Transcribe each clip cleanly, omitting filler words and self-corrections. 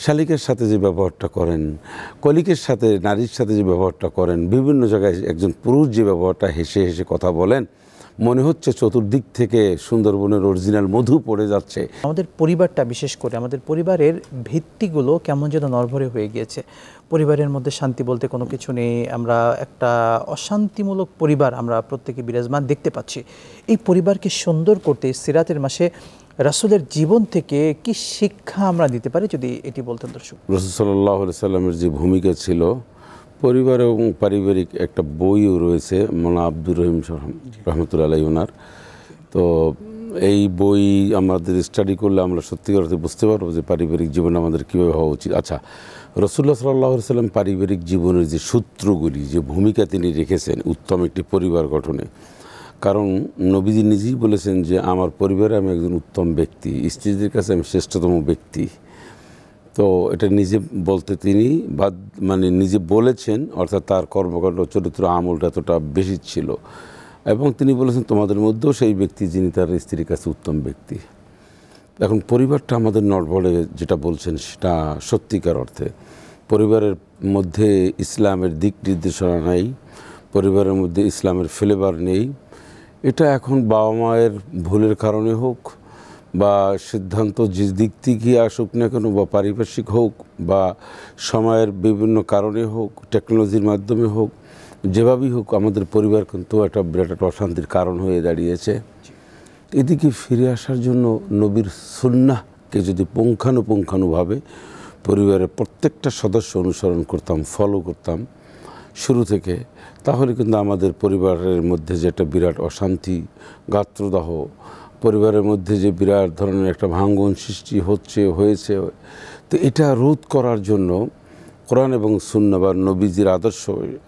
শালিকের সাথে যে ব্যবহারটা করেন, কলিকের সাথে নারীর সাথে যে ব্যবহারটা করেন, বিভিন্ন জায়গায় একজন পুরুষ যে ব্যবহারটা হেসে হেসে কথা বলেন, মনে হচ্ছে চতুর্দিক থেকে সুন্দরবনের অরিজিনাল মধু পড়ে যাচ্ছে। আমাদের পরিবারটা, বিশেষ করে আমাদের পরিবারের ভিত্তিগুলো কেমন যেন নড়বড়ে হয়ে গিয়েছে। পরিবারের মধ্যে শান্তি বলতে কোনো কিছু নেই। আমরা একটা অশান্তিমূলক পরিবার আমরা প্রত্যেকে বিরাজমান দেখতে পাচ্ছি। এই পরিবারকে সুন্দর করতে সিরাতের মাসে রাসূলের জীবন থেকে কি শিক্ষা আমরা দিতে পারি, যদি এটি বলতেন দর্শক। রাসূল সাল্লাল্লাহু আলাইহি সাল্লামের যে ভূমিকা ছিল, পরিবার এবং পারিবারিক একটা বইও রয়েছে মাওলানা আব্দুর রহিম রহমতুল্লাহ আলাইহি ওনার। তো এই বই আমাদের স্টাডি করলে আমরা সত্যিকার অর্থে বুঝতে পারবো যে পারিবারিক জীবন আমাদের কীভাবে হওয়া উচিত। আচ্ছা, রাসূলুল্লাহ সাল্লাল্লাহু আলাইহি সাল্লাম পারিবারিক জীবনের যে সূত্রগুলি, যে ভূমিকা তিনি রেখেছেন উত্তম একটি পরিবার গঠনে, কারণ নবীজি নিজেই বলেছেন যে আমার পরিবারে আমি একজন উত্তম ব্যক্তি, স্ত্রীদের কাছে আমি শ্রেষ্ঠতম ব্যক্তি। তো এটা নিজে বলতে তিনি মানে নিজে বলেছেন, অর্থাৎ তার কর্মকাণ্ড চরিত্র আমলটা এতটা বেশি ছিল। এবং তিনি বলেছেন তোমাদের মধ্যেও সেই ব্যক্তি যিনি তার স্ত্রীর কাছে উত্তম ব্যক্তি। এখন পরিবারটা আমাদের নড়বড়ে যেটা বলছেন সেটা সত্যিকার অর্থে পরিবারের মধ্যে ইসলামের দিক নির্দেশনা নেই, পরিবারের মধ্যে ইসলামের ফ্লেভার নেই। এটা এখন বাবা মায়ের ভুলের কারণে হোক বা সিদ্ধান্ত যে দিক থেকে আসুক না কেন, বা পারিপার্শ্বিক হোক বা সময়ের বিভিন্ন কারণে হোক, টেকনোলজির মাধ্যমে হোক, যেভাবেই হোক আমাদের পরিবার কিন্তু একটা বিরাট একটা অশান্তির কারণ হয়ে দাঁড়িয়েছে। এদিকে ফিরে আসার জন্য নবীর সুন্নাহকে যদি পুঙ্খানুপুঙ্খানুভাবে পরিবারের প্রত্যেকটা সদস্য অনুসরণ করতাম, ফলো করতাম শুরু থেকে, তাহলে কিন্তু আমাদের পরিবারের মধ্যে যে একটা বিরাট অশান্তি, গাত্রদাহ, পরিবারের মধ্যে যে বিরাট ধরনের একটা ভাঙ্গন সৃষ্টি হয়েছে, তো এটা রোধ করার জন্য কোরআন এবং সুন্নাহ বা নবীজির আদর্শ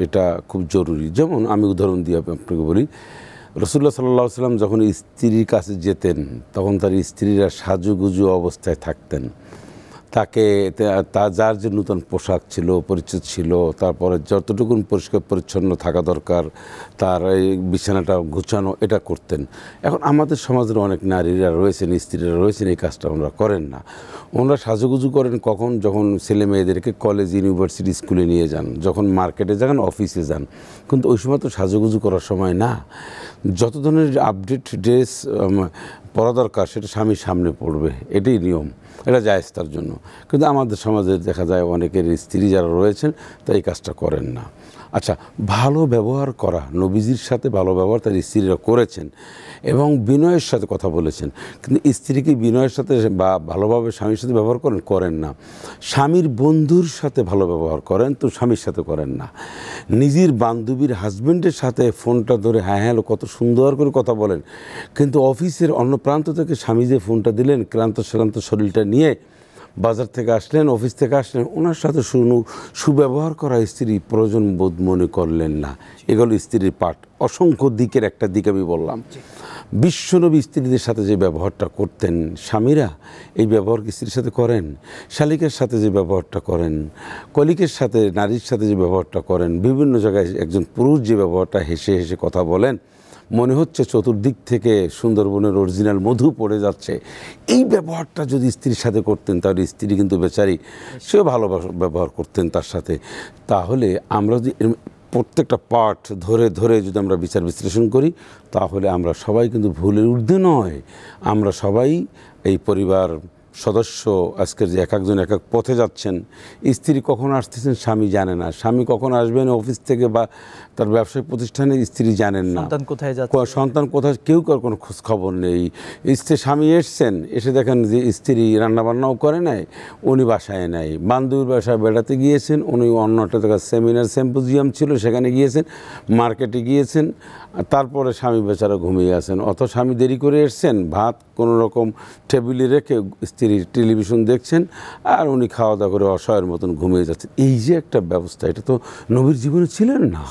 এটা খুব জরুরি। যেমন আমি উদাহরণ দিয়ে আপনাকে বলি, রাসূলুল্লাহ সাল্লাল্লাহু আলাইহি ওয়াসাল্লাম যখন স্ত্রীর কাছে যেতেন তখন তার স্ত্রীরা সাজুগুজু অবস্থায় থাকতেন। তাকে যার যে নূতন পোশাক ছিল, পরিচ্ছদ ছিল, তারপরে যতটুকুন পরিষ্কার পরিচ্ছন্ন থাকা দরকার, তার এই বিছানাটা গুছানো, এটা করতেন। এখন আমাদের সমাজের অনেক নারীরা রয়েছেন, স্ত্রীরা রয়েছেন, এই কাজটা ওনারা করেন না। ওনারা সাজুগুজু করেন কখন? যখন ছেলে মেয়েদেরকে কলেজ, ইউনিভার্সিটি, স্কুলে নিয়ে যান, যখন মার্কেটে যান, অফিসে যান। কিন্তু ওই সময় তো সাজুগুজু করার সময় না। যত ধরনের আপডেট ড্রেস পরা দরকার সেটা স্বামীর সামনে পড়বে, এটাই নিয়ম, এটা জায়েজ তার জন্য। কিন্তু আমাদের সমাজে দেখা যায় অনেকের স্ত্রী যারা রয়েছেন তা এই কাজটা করেন না। আচ্ছা, ভালো ব্যবহার করা, নবীজির সাথে ভালো ব্যবহার তার স্ত্রীরা করেছেন এবং বিনয়ের সাথে কথা বলেছেন। কিন্তু স্ত্রীকে বিনয়ের সাথে বা ভালোভাবে স্বামীর সাথে ব্যবহার করেন না। স্বামীর বন্ধুর সাথে ভালো ব্যবহার করেন, তো স্বামীর সাথে করেন না। নিজের বান্ধবীর হাজব্যান্ডের সাথে ফোনটা ধরে হ্যাঁ হ্যালো কত সুন্দর করে কথা বলেন, কিন্তু অফিসের অন্য প্রান্ত থেকে স্বামী যে ফোনটা দিলেন, ক্লান্ত শ্রান্ত শরীরটা নিয়ে বাজার থেকে আসলেন, অফিস থেকে আসলেন, ওনার সাথে সুব্যবহার করা স্ত্রী প্রয়োজন বোধ মনে করলেন না। এগুলো স্ত্রীর পাঠ। অসংখ্য দিকের একটা দিক আমি বললাম। বিশ্বনবী স্ত্রীদের সাথে যে ব্যবহারটা করতেন, স্বামীরা এই ব্যবহার কি স্ত্রীর সাথে করেন? শালিকের সাথে যে ব্যবহারটা করেন, কলিকের সাথে নারীর সাথে যে ব্যবহারটা করেন, বিভিন্ন জায়গায় একজন পুরুষ যে ব্যবহারটা হেসে হেসে কথা বলেন, মনে হচ্ছে চতুর্দিক থেকে সুন্দরবনের অরিজিনাল মধু পড়ে যাচ্ছে, এই ব্যবহারটা যদি স্ত্রীর সাথে করতেন, তাহলে স্ত্রী কিন্তু বেচারি সেও ভালো ব্যবহার করতেন তার সাথে। তাহলে আমরা যদি প্রত্যেকটা পার্ট ধরে ধরে যদি আমরা বিচার বিশ্লেষণ করি, তাহলে আমরা সবাই কিন্তু ভুলের ঊর্ধ্বে নয়। আমরা সবাই এই পরিবার সদস্য আজকের যে এক একজন এক এক পথে যাচ্ছেন। স্ত্রী কখন আসতেছেন স্বামী জানে না, স্বামী কখন আসবেন অফিস থেকে বা তার ব্যবসায়িক প্রতিষ্ঠানে, স্ত্রী জানেন না। সন্তান কোথায় কেউ কোনো খোঁজ খবর নেই। স্বামী এসছেন, এসে দেখেন যে স্ত্রী রান্নাবান্নাও করে নেয়, উনি বাসায় নেয়। বান্ধবীর বাসায় বেড়াতে গিয়েছেন, উনি অন্য একটা জায়গায় সেমিনার সিম্পোজিয়াম ছিল সেখানে গিয়েছেন, মার্কেটে গিয়েছেন, তারপরে স্বামী বেচারা ঘুমিয়ে আছেন। স্বামী দেরি করে এসছেন, ভাত কোনো রকম টেবিলে রেখে স্ত্রী টেলিভিশন দেখছেন আর উনি খাওয়া দাওয়া করে অসহায়ের মতন ঘুমিয়ে যাচ্ছেন। এই যে একটা ব্যবস্থা, এটা তো নবীর জীবনে ছিলেন না।